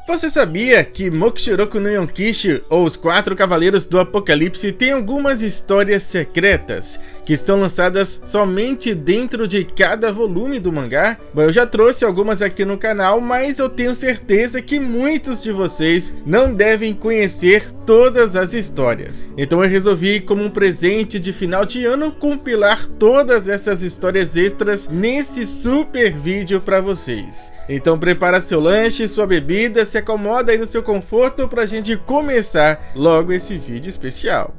Você sabia que Mokushiroku no Yonkishi, ou os 4 Cavaleiros do Apocalipse, tem algumas histórias secretas que estão lançadas somente dentro de cada volume do mangá? Bom, eu já trouxe algumas aqui no canal, mas eu tenho certeza que muitos de vocês não devem conhecer todas as histórias. Então eu resolvi, como um presente de final de ano, compilar todas essas histórias extras nesse super vídeo para vocês. Então prepara seu lanche, sua bebida, se acomoda aí no seu conforto pra gente começar logo esse vídeo especial.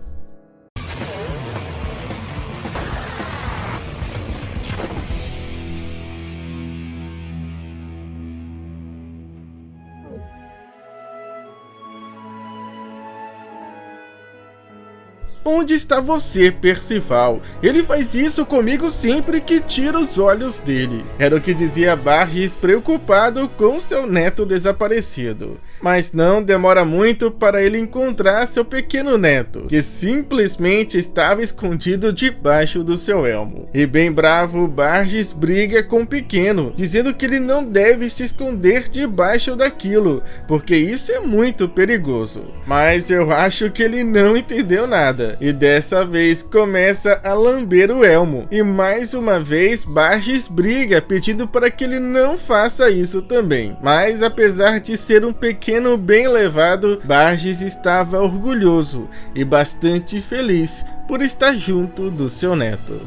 Onde está você, Percival? Ele faz isso comigo sempre que tira os olhos dele. Era o que dizia Bargis, preocupado com seu neto desaparecido. Mas não demora muito para ele encontrar seu pequeno neto, que simplesmente estava escondido debaixo do seu elmo. E bem bravo, Bargis briga com o pequeno, dizendo que ele não deve se esconder debaixo daquilo, porque isso é muito perigoso. Mas eu acho que ele não entendeu nada. E dessa vez começa a lamber o elmo. E mais uma vez Bargis briga, pedindo para que ele não faça isso também. Mas apesar de ser um pequeno bem levado, Bargis estava orgulhoso e bastante feliz por estar junto do seu neto.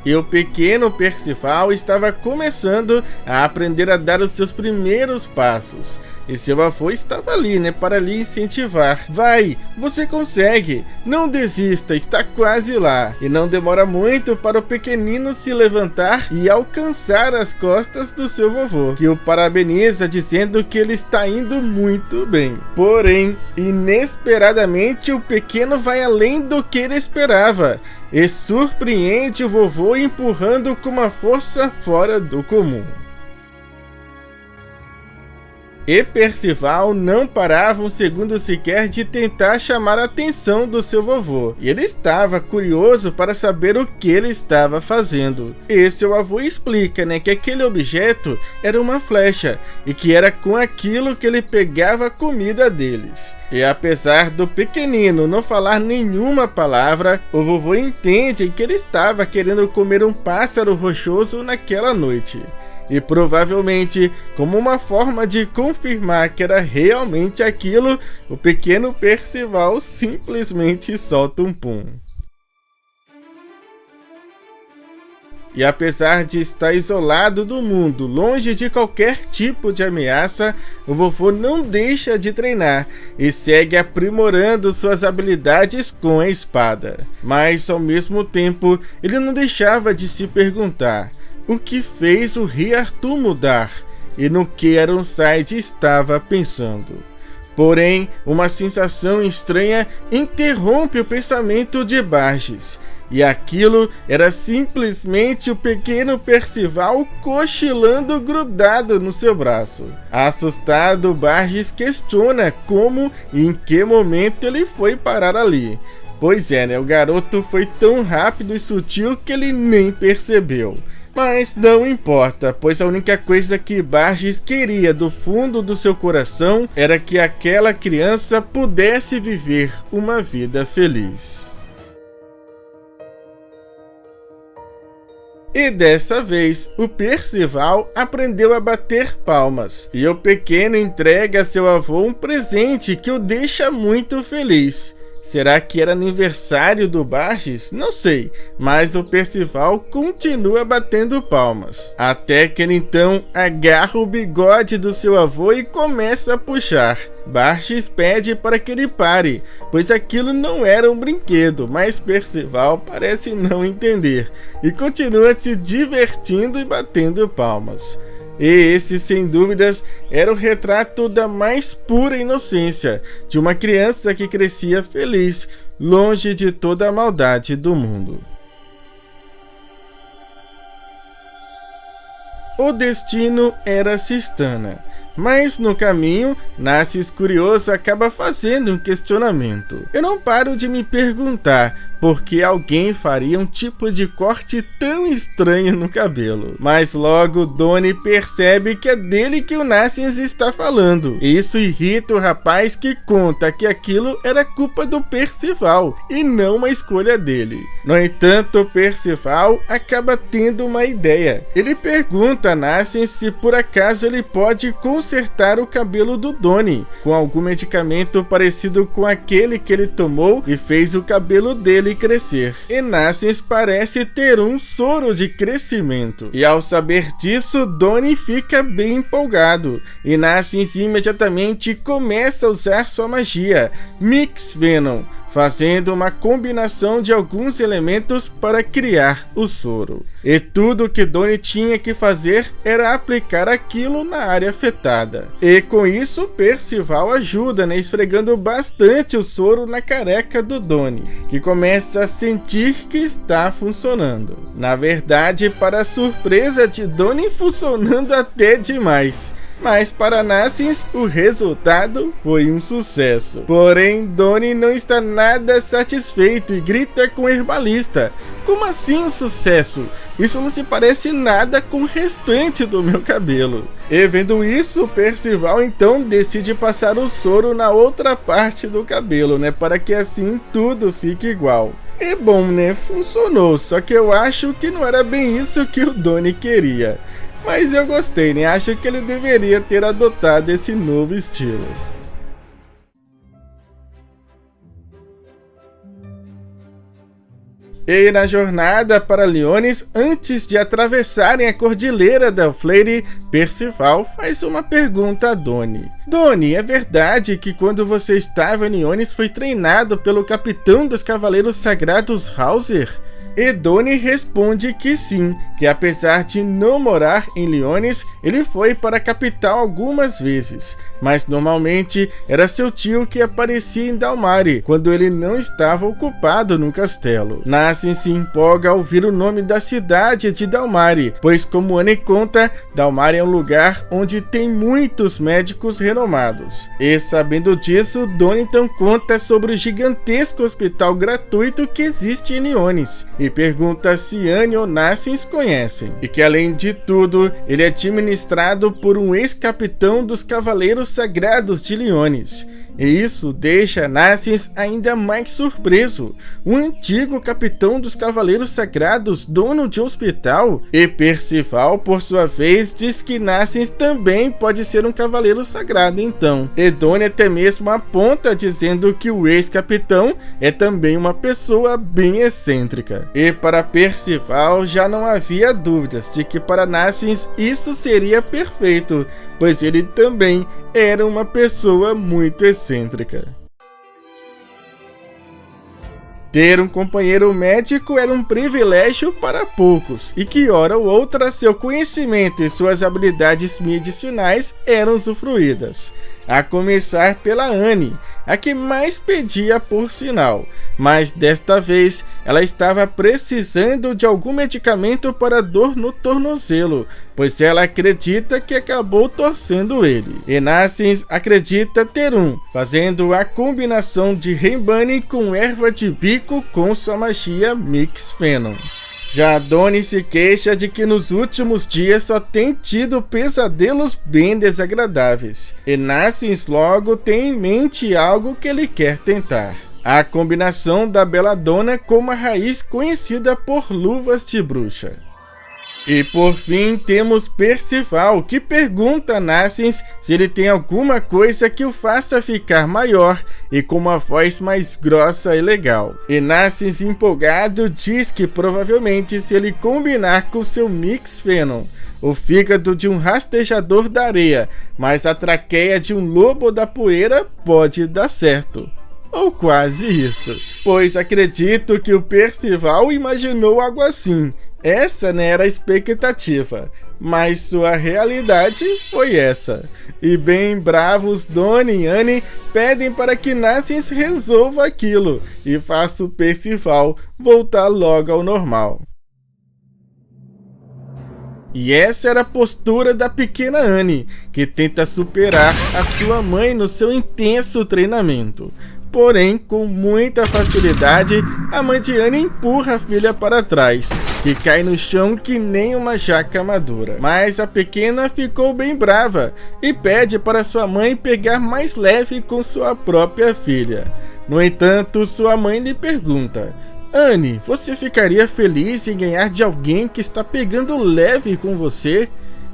E o pequeno Percival estava começando a aprender a dar os seus primeiros passos. E seu avô estava ali, para lhe incentivar. Vai, você consegue, não desista, está quase lá. E não demora muito para o pequenino se levantar e alcançar as costas do seu vovô, que o parabeniza dizendo que ele está indo muito bem. Porém, inesperadamente o pequeno vai além do que ele esperava e surpreende o vovô empurrando com uma força fora do comum. E Percival não parava um segundo sequer de tentar chamar a atenção do seu vovô. E ele estava curioso para saber o que ele estava fazendo. E seu avô explica, que aquele objeto era uma flecha e que era com aquilo que ele pegava a comida deles. E apesar do pequenino não falar nenhuma palavra, o vovô entende que ele estava querendo comer um pássaro rochoso naquela noite. E provavelmente, como uma forma de confirmar que era realmente aquilo, o pequeno Percival simplesmente solta um pum. E apesar de estar isolado do mundo, longe de qualquer tipo de ameaça, o vovô não deixa de treinar e segue aprimorando suas habilidades com a espada. Mas ao mesmo tempo, ele não deixava de se perguntar: o que fez o Rei Arthur mudar? E no que Ironside estava pensando. Porém, uma sensação estranha interrompe o pensamento de Bargis. E aquilo era simplesmente o pequeno Percival cochilando grudado no seu braço. Assustado, Bargis questiona como e em que momento ele foi parar ali. Pois é, o garoto foi tão rápido e sutil que ele nem percebeu. Mas não importa, pois a única coisa que Bargis queria do fundo do seu coração era que aquela criança pudesse viver uma vida feliz. E dessa vez, o Percival aprendeu a bater palmas. E o pequeno entrega a seu avô um presente que o deixa muito feliz. Será que era aniversário do Bargis? Não sei, mas o Percival continua batendo palmas. Até que ele então agarra o bigode do seu avô e começa a puxar. Bargis pede para que ele pare, pois aquilo não era um brinquedo, mas Percival parece não entender e continua se divertindo e batendo palmas. E esse, sem dúvidas, era o retrato da mais pura inocência, de uma criança que crescia feliz, longe de toda a maldade do mundo. O destino era Cistana, mas no caminho, Nacis curioso acaba fazendo um questionamento. Eu não paro de me perguntar porque alguém faria um tipo de corte tão estranho no cabelo. Mas logo Donnie percebe que é dele que o Nassians está falando. Isso irrita o rapaz, que conta que aquilo era culpa do Percival e não uma escolha dele. No entanto, Percival acaba tendo uma ideia. Ele pergunta a Nassians se por acaso ele pode consertar o cabelo do Donnie com algum medicamento parecido com aquele que ele tomou e fez o cabelo dele crescer. E Nassians parece ter um soro de crescimento. E ao saber disso, Donnie fica bem empolgado. E Nassians imediatamente começa a usar sua magia, Mix Venom, fazendo uma combinação de alguns elementos para criar o soro. E tudo que Donnie tinha que fazer era aplicar aquilo na área afetada. E com isso, Percival ajuda, esfregando bastante o soro na careca do Donnie, que começa a sentir que está funcionando. Na verdade, para a surpresa de Donnie, funcionando até demais. Mas para Nassians, o resultado foi um sucesso. Porém, Donnie não está nada satisfeito e grita com o herbalista: "Como assim um sucesso? Isso não se parece nada com o restante do meu cabelo." E vendo isso, Percival então decide passar o soro na outra parte do cabelo, para que assim tudo fique igual. E bom, funcionou, só que eu acho que não era bem isso que o Donnie queria. Mas eu gostei, acho que ele deveria ter adotado esse novo estilo. E na jornada para Liones, antes de atravessarem a Cordilheira del Fleiri, Percival faz uma pergunta a Donnie. "Donnie, é verdade que quando você estava em Liones foi treinado pelo capitão dos Cavaleiros Sagrados Hauser?" E Donnie responde que sim, que apesar de não morar em Liones, ele foi para a capital algumas vezes, mas normalmente era seu tio que aparecia em Dalmari, quando ele não estava ocupado no castelo. Nassians se empolga ao ouvir o nome da cidade de Dalmari, pois como Annie conta, Dalmari é um lugar onde tem muitos médicos renomados. E sabendo disso, Donnie então conta sobre o gigantesco hospital gratuito que existe em Liones, e pergunta se Annie ou Nassians conhecem, e que além de tudo, ele é administrado por um ex-capitão dos Cavaleiros Sagrados de Liones. E isso deixa Nassians ainda mais surpreso. Um antigo capitão dos Cavaleiros Sagrados, dono de um hospital? E Percival, por sua vez, diz que Nassians também pode ser um Cavaleiro Sagrado então. E Donnie até mesmo aponta dizendo que o ex-capitão é também uma pessoa bem excêntrica. E para Percival já não havia dúvidas de que para Nassians isso seria perfeito, pois ele também era uma pessoa muito excêntrica. Ter um companheiro médico era um privilégio para poucos, e que hora ou outra seu conhecimento e suas habilidades medicinais eram usufruídas. A começar pela Annie, a que mais pedia por sinal, mas desta vez ela estava precisando de algum medicamento para dor no tornozelo, pois ela acredita que acabou torcendo ele. E Nassians acredita ter um, fazendo a combinação de Renbane com erva de bico com sua magia Mix Venom. Já Donnie se queixa de que nos últimos dias só tem tido pesadelos bem desagradáveis. E Nassians logo tem em mente algo que ele quer tentar: a combinação da Belladonna com uma raiz conhecida por luvas de bruxa. E por fim temos Percival, que pergunta a Nassians se ele tem alguma coisa que o faça ficar maior e com uma voz mais grossa e legal. E Nassians, empolgado, diz que provavelmente se ele combinar com seu Mix Venom, o fígado de um rastejador da areia, mas a traqueia de um lobo da poeira, pode dar certo. Ou quase isso, pois acredito que o Percival imaginou algo assim. Essa era a expectativa, mas sua realidade foi essa. E bem bravos, Donnie e Annie pedem para que Nassians resolva aquilo e faça o Percival voltar logo ao normal. E essa era a postura da pequena Annie, que tenta superar a sua mãe no seu intenso treinamento. Porém, com muita facilidade, a mãe de Annie empurra a filha para trás, que cai no chão que nem uma jaca madura. Mas a pequena ficou bem brava e pede para sua mãe pegar mais leve com sua própria filha. No entanto, sua mãe lhe pergunta: Annie, você ficaria feliz em ganhar de alguém que está pegando leve com você?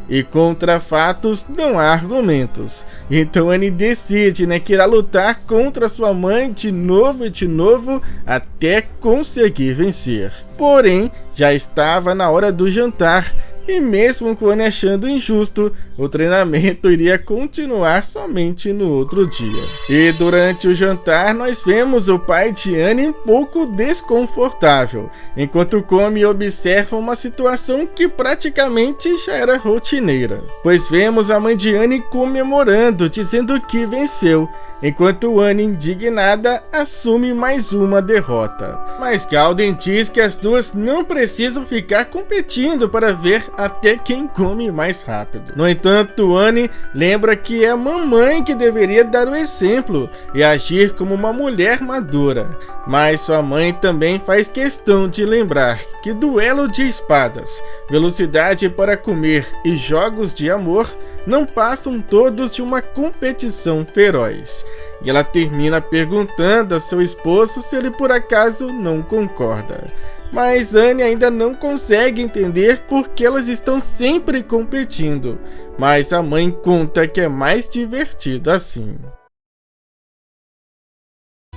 E contra fatos não há argumentos. Então Annie decide, que irá lutar contra sua mãe de novo até conseguir vencer. Porém, já estava na hora do jantar. E mesmo com Annie achando injusto, o treinamento iria continuar somente no outro dia. E durante o jantar, nós vemos o pai de Annie um pouco desconfortável, enquanto come e observa uma situação que praticamente já era rotineira. Pois vemos a mãe de Annie comemorando, dizendo que venceu, enquanto Annie, indignada, assume mais uma derrota. Mas Galdem diz que as duas não precisam ficar competindo para ver até quem come mais rápido. No entanto, Annie lembra que é a mamãe que deveria dar o exemplo e agir como uma mulher madura. Mas sua mãe também faz questão de lembrar que duelo de espadas, velocidade para comer e jogos de amor não passam todos de uma competição feroz. E ela termina perguntando a seu esposo se ele por acaso não concorda. Mas Annie ainda não consegue entender por que elas estão sempre competindo. Mas a mãe conta que é mais divertido assim.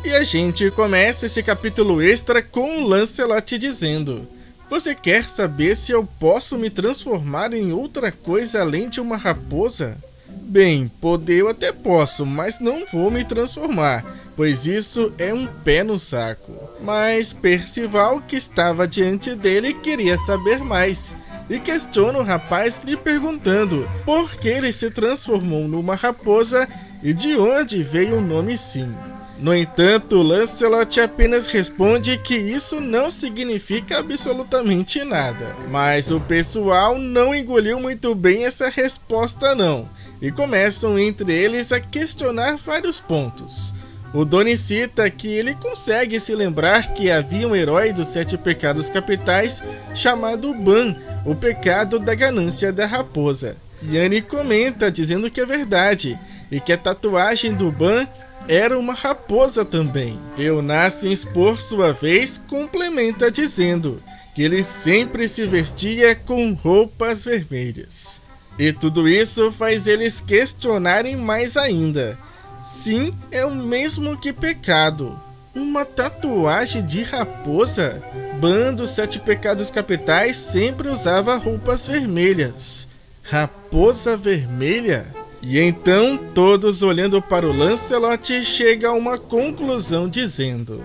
E a gente começa esse capítulo extra com o Lancelot dizendo: Você quer saber se eu posso me transformar em outra coisa além de uma raposa? Bem, poder eu até posso, mas não vou me transformar, pois isso é um pé no saco. Mas Percival, que estava diante dele, queria saber mais, e questiona o rapaz lhe perguntando por que ele se transformou numa raposa e de onde veio o nome Sim. No entanto, Lancelot apenas responde que isso não significa absolutamente nada. Mas o pessoal não engoliu muito bem essa resposta não, e começam entre eles a questionar vários pontos. O Doni cita que ele consegue se lembrar que havia um herói dos 7 pecados capitais chamado Ban, o pecado da ganância da raposa. E Annie comenta dizendo que é verdade, e que a tatuagem do Ban era uma raposa também. Eunacens, por sua vez, complementa dizendo que ele sempre se vestia com roupas vermelhas. E tudo isso faz eles questionarem mais ainda. Sim, é o mesmo que pecado. Uma tatuagem de raposa? Ban dos 7 pecados capitais sempre usava roupas vermelhas. Raposa vermelha? E então, todos olhando para o Lancelot, chegam a uma conclusão dizendo: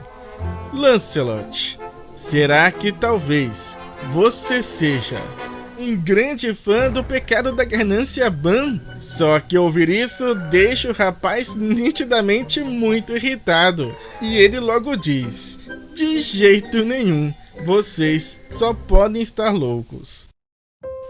Lancelot, será que talvez você seja um grande fã do pecado da ganância Ban? Só que ouvir isso deixa o rapaz nitidamente muito irritado, e ele logo diz: de jeito nenhum, vocês só podem estar loucos.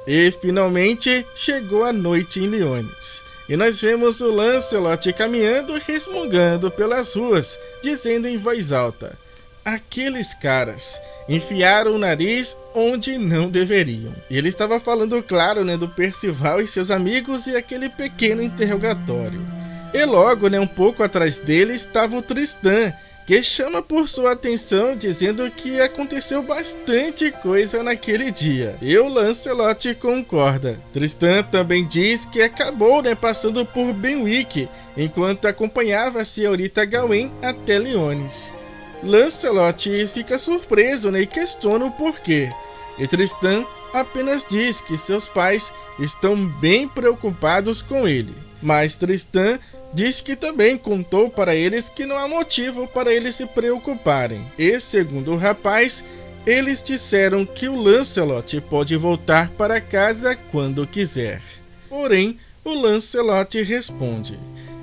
E finalmente chegou a noite em Liones. E nós vemos o Lancelot caminhando e resmungando pelas ruas, dizendo em voz alta: aqueles caras enfiaram o nariz onde não deveriam. E ele estava falando, claro, do Percival e seus amigos e aquele pequeno interrogatório. E logo, um pouco atrás dele estava o Tristan, que chama por sua atenção dizendo que aconteceu bastante coisa naquele dia. E o Lancelot concorda. Tristan também diz que acabou passando por Benwick, enquanto acompanhava a senhorita Gawain até Liones. Lancelot fica surpreso e questiona o porquê. E Tristan apenas diz que seus pais estão bem preocupados com ele. Mas Tristan diz que também contou para eles que não há motivo para eles se preocuparem. E, segundo o rapaz, eles disseram que o Lancelot pode voltar para casa quando quiser. Porém, o Lancelot responde: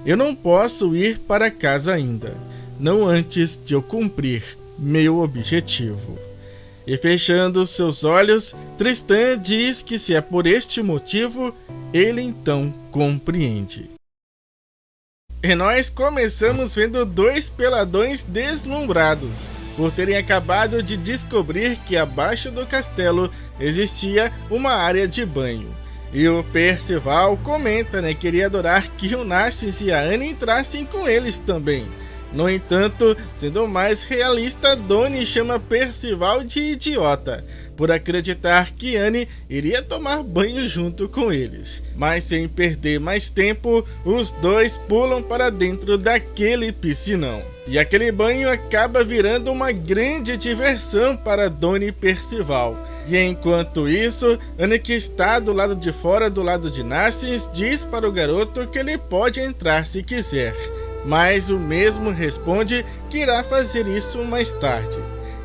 eu não posso ir para casa ainda, não antes de eu cumprir meu objetivo. E fechando seus olhos, Tristan diz que se é por este motivo, ele então compreende. E nós começamos vendo dois peladões deslumbrados por terem acabado de descobrir que abaixo do castelo existia uma área de banho. E o Percival comenta, que iria adorar que o Narcís e a Annie entrassem com eles também. No entanto, sendo mais realista, Donnie chama Percival de idiota por acreditar que Annie iria tomar banho junto com eles. Mas sem perder mais tempo, os dois pulam para dentro daquele piscinão. E aquele banho acaba virando uma grande diversão para Donnie e Percival. E enquanto isso, Annie, que está do lado de fora do lado de Narcís, diz para o garoto que ele pode entrar se quiser. Mas o mesmo responde que irá fazer isso mais tarde.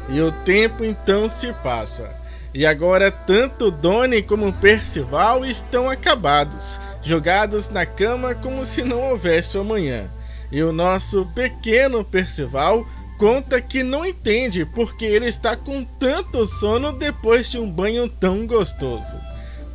E o tempo então se passa. E agora tanto Donnie como Percival estão acabados, jogados na cama como se não houvesse amanhã. E o nosso pequeno Percival conta que não entende porque ele está com tanto sono depois de um banho tão gostoso.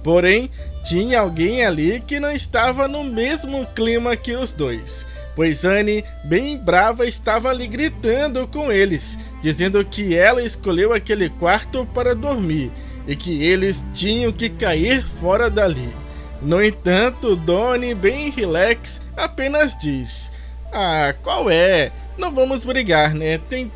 Porém, tinha alguém ali que não estava no mesmo clima que os dois, pois Annie, bem brava, estava ali gritando com eles, dizendo que ela escolheu aquele quarto para dormir e que eles tinham que cair fora dali. No entanto, Donnie, bem relax, apenas diz: "Ah, qual é? Não vamos brigar, né? Tem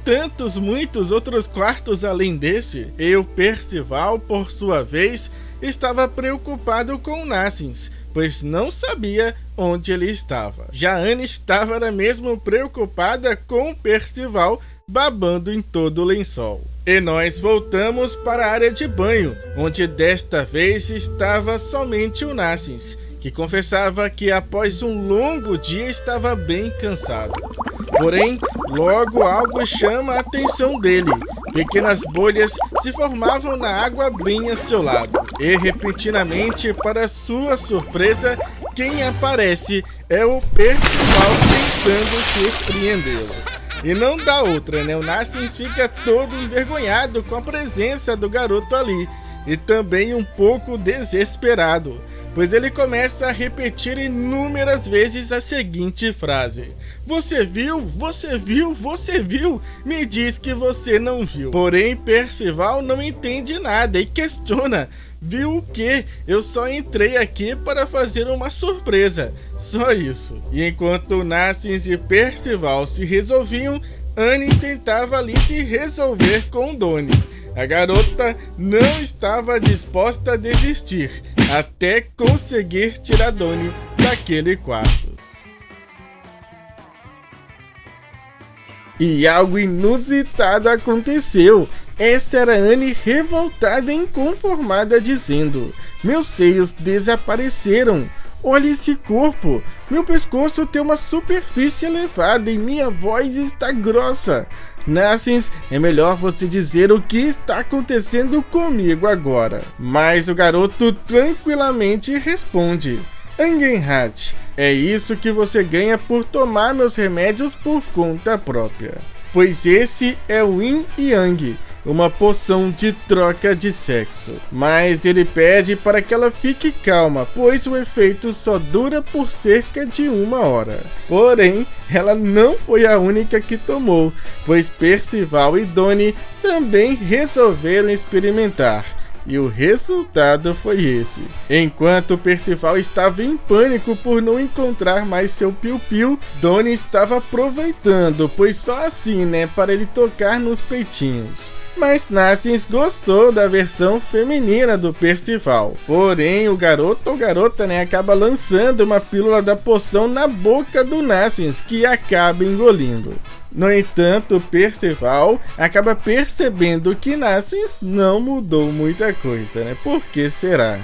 muitos outros quartos além desse." E o Percival, por sua vez, estava preocupado com o Narcís, pois não sabia onde ele estava. Já Annie estava mesmo preocupada com o Percival, babando em todo o lençol. E nós voltamos para a área de banho, onde desta vez estava somente o Narcís, que confessava que após um longo dia estava bem cansado. Porém, logo algo chama a atenção dele. Pequenas bolhas se formavam na água bem a seu lado. E repentinamente, para sua surpresa, quem aparece é o Percival tentando surpreendê-lo. E não dá outra, O Narcís fica todo envergonhado com a presença do garoto ali. E também um pouco desesperado, pois ele começa a repetir inúmeras vezes a seguinte frase: "Você viu? Você viu? Você viu? Me diz que você não viu." Porém, Percival não entende nada e questiona: "Viu o quê? Eu só entrei aqui para fazer uma surpresa, só isso." E enquanto Narcís e Percival se resolviam, Annie tentava ali se resolver com Donnie. A garota não estava disposta a desistir, até conseguir tirar Donnie daquele quarto. E algo inusitado aconteceu. Essa era Annie revoltada e inconformada, dizendo: "Meus seios desapareceram. Olha esse corpo. Meu pescoço tem uma superfície elevada e minha voz está grossa. Narcís, é melhor você dizer o que está acontecendo comigo agora." Mas o garoto tranquilamente responde: "Angenhat, é isso que você ganha por tomar meus remédios por conta própria. Pois esse é o Yin Yang, uma poção de troca de sexo." Mas ele pede para que ela fique calma, pois o efeito só dura por cerca de 1 hora. Porém, ela não foi a única que tomou, pois Percival e Donnie também resolveram experimentar. E o resultado foi esse. Enquanto Percival estava em pânico por não encontrar mais seu piu-piu, Donnie estava aproveitando, pois só assim, para ele tocar nos peitinhos. Mas Narcís gostou da versão feminina do Percival. Porém, o garoto ou garota, acaba lançando uma pílula da poção na boca do Narcís, que acaba engolindo. No entanto, Percival acaba percebendo que Narcís não mudou muita coisa, Por que será?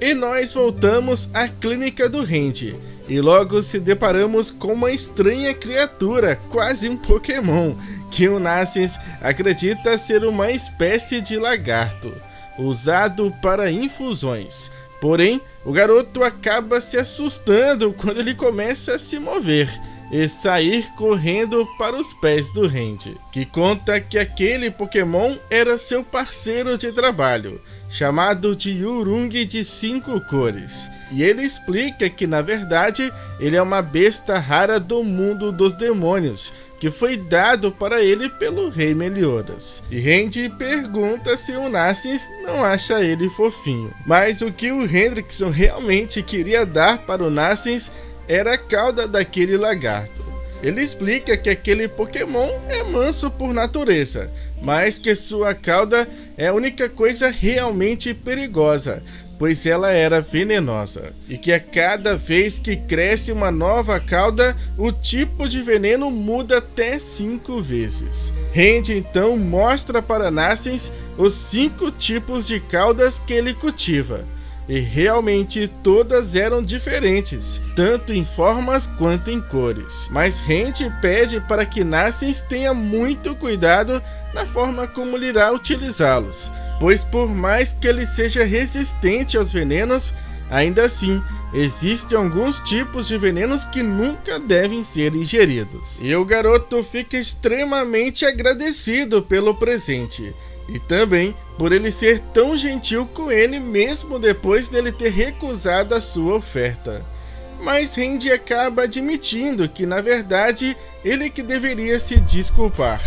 E nós voltamos à clínica do Randy. E logo se deparamos com uma estranha criatura, quase um Pokémon, que o Narcís acredita ser uma espécie de lagarto, usado para infusões. Porém, o garoto acaba se assustando quando ele começa a se mover. e sair correndo para os pés do Randy, que conta que aquele Pokémon era seu parceiro de trabalho, chamado de Yurung de 5 cores. E ele explica que na verdade ele é uma besta rara do mundo dos demônios, que foi dado para ele pelo Rei Meliodas. E Randy pergunta se o Nassens não acha ele fofinho. Mas o que o Hendrickson realmente queria dar para o Nassens era a cauda daquele lagarto. Ele explica que aquele Pokémon é manso por natureza, mas que sua cauda é a única coisa realmente perigosa, pois ela era venenosa, e que a cada vez que cresce uma nova cauda, o tipo de veneno muda até 5 vezes. Randy então mostra para Nassens os 5 tipos de caudas que ele cultiva, e realmente todas eram diferentes, tanto em formas quanto em cores. Mas Randy pede para que Nassens tenha muito cuidado na forma como ele irá utilizá-los, pois por mais que ele seja resistente aos venenos, ainda assim existem alguns tipos de venenos que nunca devem ser ingeridos. E o garoto fica extremamente agradecido pelo presente, e também por ele ser tão gentil com ele mesmo depois dele ter recusado a sua oferta. Mas Randy acaba admitindo que na verdade ele que deveria se desculpar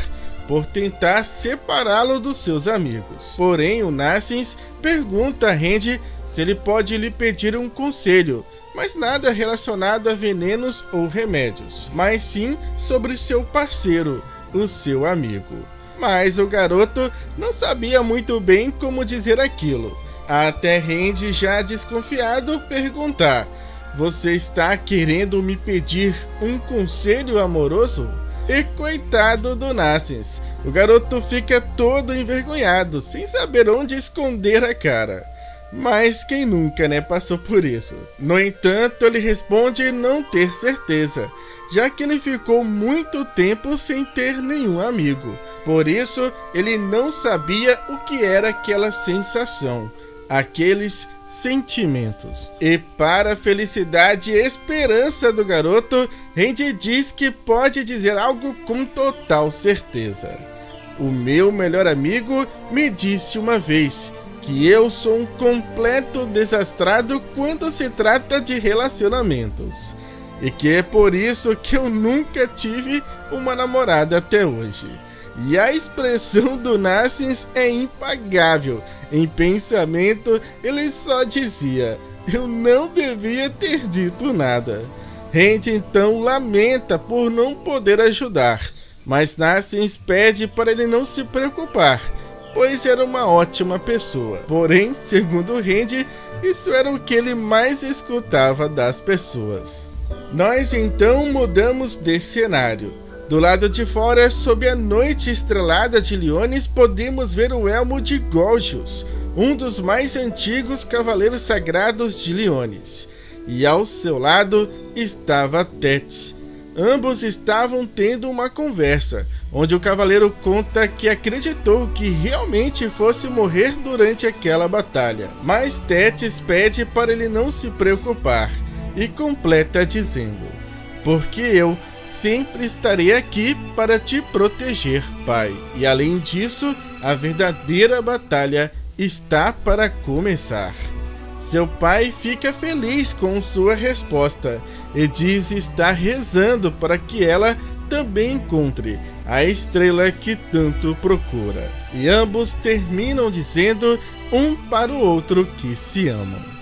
por tentar separá-lo dos seus amigos. Porém o Nassens pergunta a Randy se ele pode lhe pedir um conselho, mas nada relacionado a venenos ou remédios, mas sim sobre seu parceiro, o seu amigo. Mas o garoto não sabia muito bem como dizer aquilo, até Randy, já desconfiado, perguntar: "Você está querendo me pedir um conselho amoroso?" E coitado do Nassens, o garoto fica todo envergonhado, sem saber onde esconder a cara. Mas quem nunca, né, passou por isso? No entanto, ele responde não ter certeza, já que ele ficou muito tempo sem ter nenhum amigo. Por isso, ele não sabia o que era aquela sensação, aqueles sentimentos. E para a felicidade e esperança do garoto, Randy diz que pode dizer algo com total certeza. "O meu melhor amigo me disse uma vez que eu sou um completo desastrado quando se trata de relacionamentos, e que é por isso que eu nunca tive uma namorada até hoje." E a expressão do Nassens é impagável. Em pensamento, ele só dizia: "Eu não devia ter dito nada." Randy então lamenta por não poder ajudar, mas Nassens pede para ele não se preocupar, pois era uma ótima pessoa. Porém, segundo Randy, isso era o que ele mais escutava das pessoas. Nós então mudamos de cenário. Do lado de fora, sob a noite estrelada de Liones, podemos ver o elmo de Golgius, um dos mais antigos cavaleiros sagrados de Liones. E ao seu lado estava Tétis. Ambos estavam tendo uma conversa, onde o cavaleiro conta que acreditou que realmente fosse morrer durante aquela batalha. Mas Tétis pede para ele não se preocupar, e completa dizendo: "Porque eu sempre estarei aqui para te proteger, pai." E além disso, a verdadeira batalha está para começar. Seu pai fica feliz com sua resposta e diz estar rezando para que ela também encontre a estrela que tanto procura. E ambos terminam dizendo um para o outro que se amam.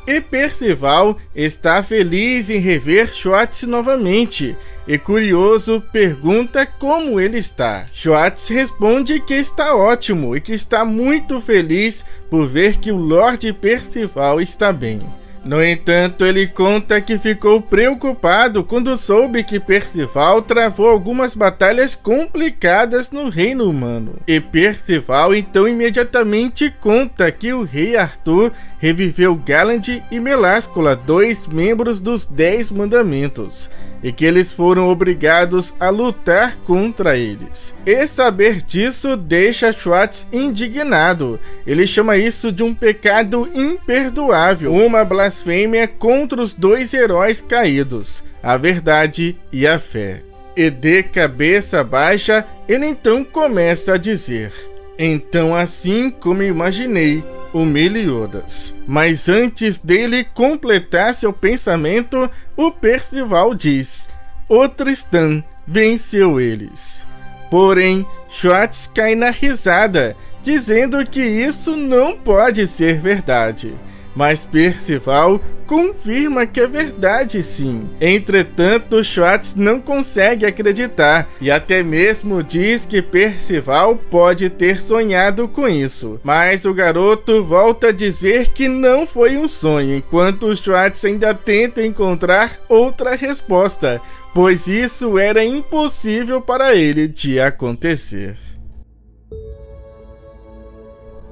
E Percival está feliz em rever Schwartz novamente, e curioso pergunta como ele está. Schwartz responde que está ótimo e que está muito feliz por ver que o Lord Percival está bem. No entanto, ele conta que ficou preocupado quando soube que Percival travou algumas batalhas complicadas no Reino Humano. E Percival então imediatamente conta que o Rei Arthur reviveu Galland e Meláscula, 2 membros dos 10 Mandamentos, e que eles foram obrigados a lutar contra eles. E saber disso deixa Schwartz indignado. Ele chama isso de um pecado imperdoável, uma blasfêmia contra os dois heróis caídos, a verdade e a fé. E de cabeça baixa, ele então começa a dizer: então, assim como imaginei, o Meliodas. Mas antes dele completar seu pensamento, o Percival diz: o Tristan venceu eles. Porém, Schwartz cai na risada, dizendo que isso não pode ser verdade. Mas Percival confirma que é verdade, sim. Entretanto, Schwartz não consegue acreditar e até mesmo diz que Percival pode ter sonhado com isso. Mas o garoto volta a dizer que não foi um sonho, enquanto Schwartz ainda tenta encontrar outra resposta, pois isso era impossível para ele de acontecer.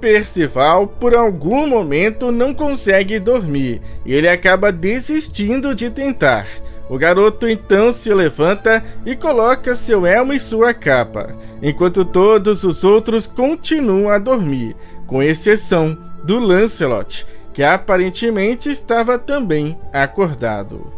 Percival, por algum momento, não consegue dormir e ele acaba desistindo de tentar. O garoto então se levanta e coloca seu elmo e sua capa, enquanto todos os outros continuam a dormir, com exceção do Lancelot, que aparentemente estava também acordado.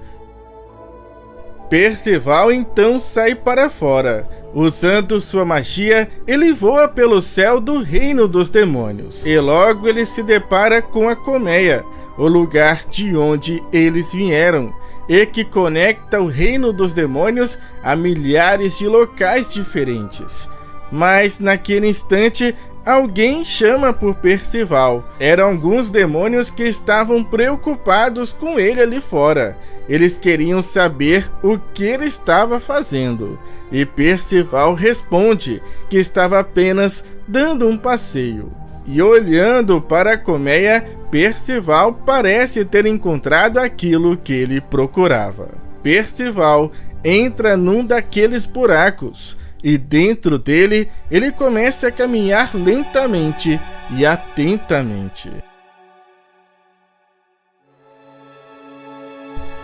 Percival então sai para fora. Usando sua magia, ele voa pelo céu do reino dos demônios. E logo ele se depara com a Colmeia, o lugar de onde eles vieram, e que conecta o reino dos demônios a milhares de locais diferentes. Mas naquele instante, alguém chama por Percival. Eram alguns demônios que estavam preocupados com ele ali fora. Eles queriam saber o que ele estava fazendo. E Percival responde que estava apenas dando um passeio. E olhando para a colmeia, Percival parece ter encontrado aquilo que ele procurava. Percival entra num daqueles buracos. E dentro dele, ele começa a caminhar lentamente e atentamente.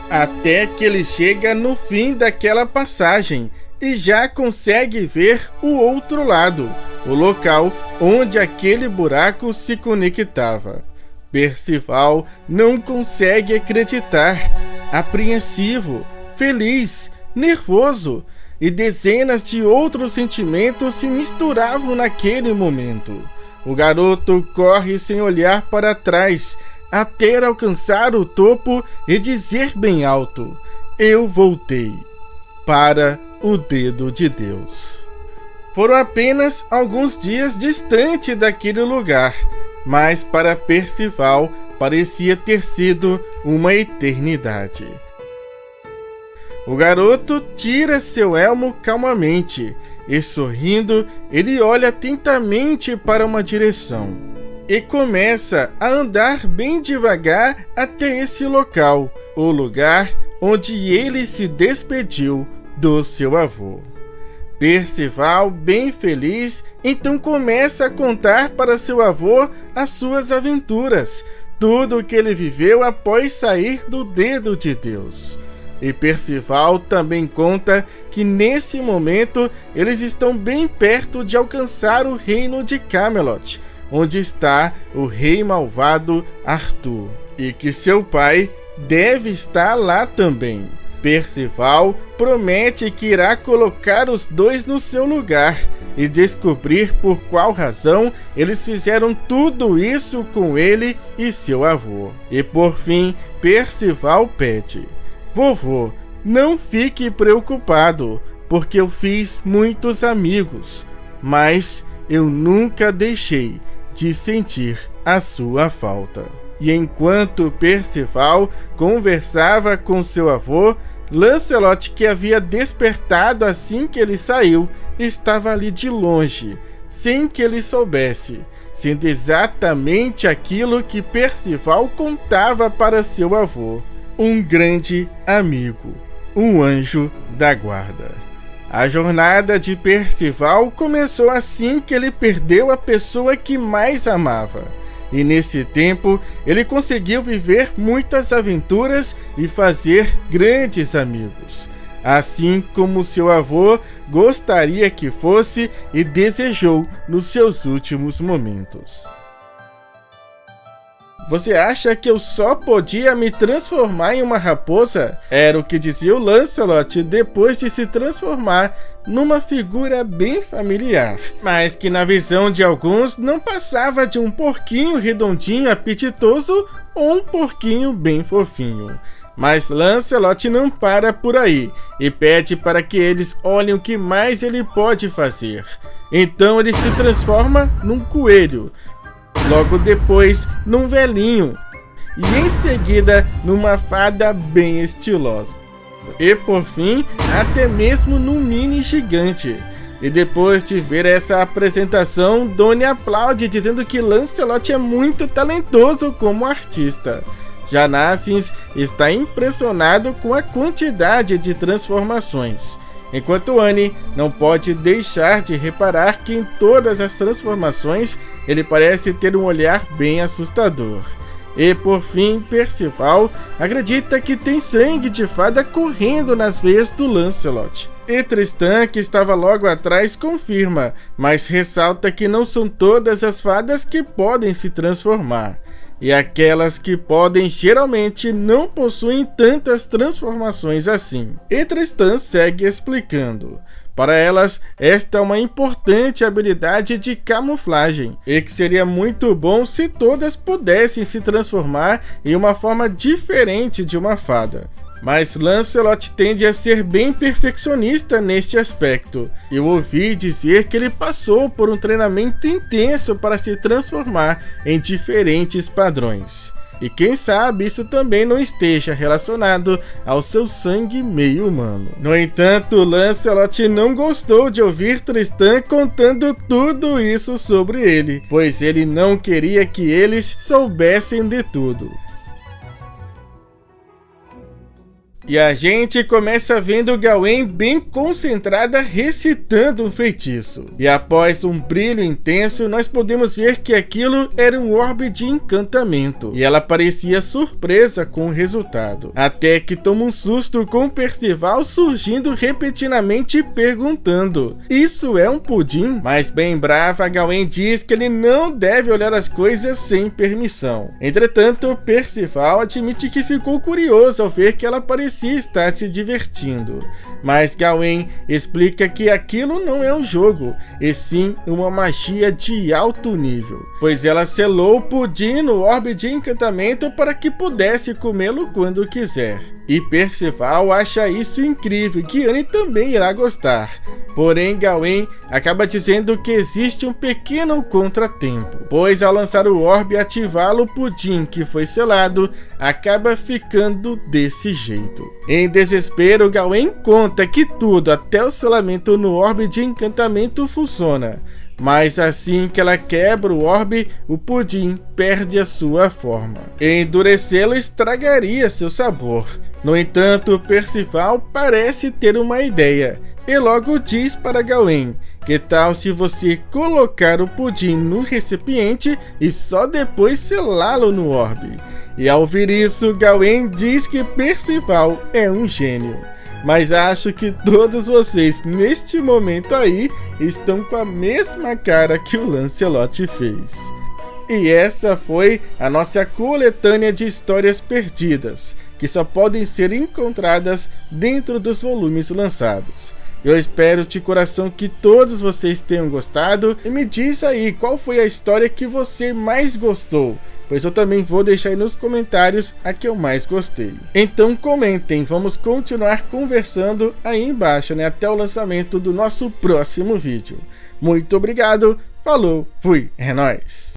Até que ele chega no fim daquela passagem e já consegue ver o outro lado, o local onde aquele buraco se conectava. Percival não consegue acreditar, apreensivo, feliz, nervoso, e dezenas de outros sentimentos se misturavam naquele momento. O garoto corre sem olhar para trás, até alcançar o topo e dizer bem alto: eu voltei para o dedo de Deus. Foram apenas alguns dias distante daquele lugar, mas para Percival parecia ter sido uma eternidade. O garoto tira seu elmo calmamente e, sorrindo, ele olha atentamente para uma direção e começa a andar bem devagar até esse local, o lugar onde ele se despediu do seu avô. Percival, bem feliz, então começa a contar para seu avô as suas aventuras, tudo o que ele viveu após sair do dedo de Deus. E Percival também conta que nesse momento eles estão bem perto de alcançar o reino de Camelot, onde está o rei malvado Arthur, e que seu pai deve estar lá também. Percival promete que irá colocar os dois no seu lugar e descobrir por qual razão eles fizeram tudo isso com ele e seu avô. E por fim, Percival pede: vovô, não fique preocupado, porque eu fiz muitos amigos, mas eu nunca deixei de sentir a sua falta. E enquanto Percival conversava com seu avô, Lancelot, que havia despertado assim que ele saiu, estava ali de longe, sem que ele soubesse, sendo exatamente aquilo que Percival contava para seu avô: um grande amigo, um anjo da guarda. A jornada de Percival começou assim que ele perdeu a pessoa que mais amava. E nesse tempo, ele conseguiu viver muitas aventuras e fazer grandes amigos. assim como seu avô gostaria que fosse e desejou nos seus últimos momentos. Você acha que eu só podia me transformar em uma raposa? Era o que dizia o Lancelot depois de se transformar numa figura bem familiar, mas que na visão de alguns não passava de um porquinho redondinho apetitoso ou um porquinho bem fofinho. Mas Lancelot não para por aí e pede para que eles olhem o que mais ele pode fazer. Então ele se transforma num coelho, logo depois num velhinho e em seguida numa fada bem estilosa. E por fim, até mesmo num mini gigante. E depois de ver essa apresentação, Doni aplaude dizendo que Lancelot é muito talentoso como artista. Já Nassins está impressionado com a quantidade de transformações, enquanto Annie não pode deixar de reparar que em todas as transformações ele parece ter um olhar bem assustador. E por fim, Percival acredita que tem sangue de fada correndo nas veias do Lancelot. E Tristan, que estava logo atrás, confirma, mas ressalta que não são todas as fadas que podem se transformar. E aquelas que podem geralmente não possuem tantas transformações assim. E Tristan segue explicando. Para elas, esta é uma importante habilidade de camuflagem, e que seria muito bom se todas pudessem se transformar em uma forma diferente de uma fada. Mas Lancelot tende a ser bem perfeccionista neste aspecto. Eu ouvi dizer que ele passou por um treinamento intenso para se transformar em diferentes padrões. E quem sabe isso também não esteja relacionado ao seu sangue meio humano. No entanto, Lancelot não gostou de ouvir Tristan contando tudo isso sobre ele, pois ele não queria que eles soubessem de tudo. E a gente começa vendo Gawain bem concentrada recitando um feitiço. E após um brilho intenso, nós podemos ver que aquilo era um orbe de encantamento. E ela parecia surpresa com o resultado. Até que toma um susto com Percival surgindo repentinamente perguntando: "Isso é um pudim?" Mas bem brava, Gawain diz que ele não deve olhar as coisas sem permissão. Entretanto, Percival admite que ficou curioso ao ver que ela parecia estar se divertindo, mas Gawain explica que aquilo não é um jogo, e sim uma magia de alto nível, pois ela selou o pudim no orbe de encantamento para que pudesse comê-lo quando quiser. E Percival acha isso incrível, que Annie também irá gostar. Porém, Gawain acaba dizendo que existe um pequeno contratempo, pois ao lançar o orbe e ativá-lo, o pudim que foi selado acaba ficando desse jeito. Em desespero, Gawain conta que tudo, até o selamento no orbe de encantamento, funciona. Mas assim que ela quebra o orbe, o pudim perde a sua forma. Endurecê-lo estragaria seu sabor. No entanto, Percival parece ter uma ideia e logo diz para Gawain: "Que tal se você colocar o pudim no recipiente e só depois selá-lo no orbe?" E ao ouvir isso, Gawain diz que Percival é um gênio. Mas acho que todos vocês neste momento aí estão com a mesma cara que o Lancelot fez. E essa foi a nossa coletânea de histórias perdidas, que só podem ser encontradas dentro dos volumes lançados. Eu espero de coração que todos vocês tenham gostado e me diz aí qual foi a história que você mais gostou, pois eu também vou deixar aí nos comentários a que eu mais gostei. Então comentem, vamos continuar conversando aí embaixo, né, até o lançamento do nosso próximo vídeo. Muito obrigado, falou, fui, é nóis!